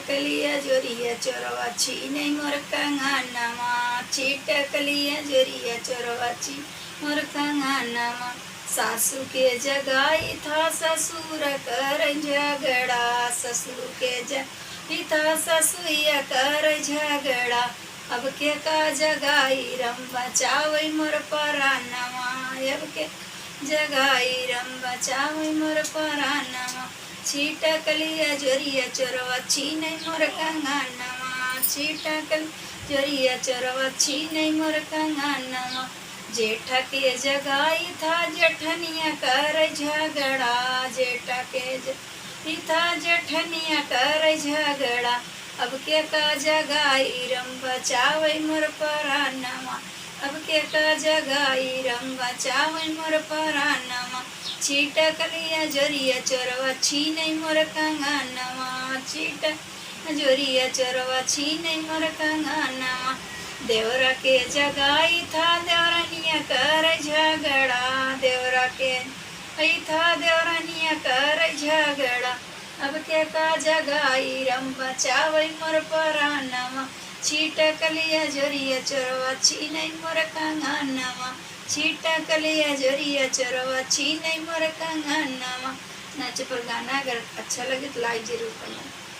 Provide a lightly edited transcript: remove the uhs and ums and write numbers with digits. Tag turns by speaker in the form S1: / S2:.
S1: छिटकलिया जोरिया चोरवा छीने मोर कंगनवा, छिटकलिया जोरिया चोरवा छी मोर कंगनवा। सासू के जगाई था ससुर कर झगड़ा, ससुर के जगाई था ससुया कर झगड़ा। अब के का जगाई रम बचावई मोर परानवा, अब के जगाई रम बचावई मोर परानवा। छिटकलिया जोरिया चोरवा छीने मोर कंगनवा, छिटकल जोरिया चोरवा छीने मोर कंगनवा। जेठ के जगाई था जेठनिया कर झगड़ा, जेठ के जगाई था जेठनिया कर झगड़ा। अब के का जगाई रम बचावई मोर परानवा, अब के का जगाई रम बचावई मोर परानवा। छिटकलिया जोरिया चोरवा छीने मोर कंगनवा, छिटक जोरिया चोरवा छीने मोर कंगनवा। देवरा के जगाई था देवरानिया कर झगड़ा, देवरा के था देवरानिया कर झगड़ा। अब के का जगाई रम बचावई मोर परानवा। छिटकलिया जोरिया चोरवा छीने मोर कंगनवा, छिटकलिया जोरिया चोरवा छीने मोर कंगनवा। नाचे पर गाना अगर अच्छा लगे तो लाइक जरूर करना।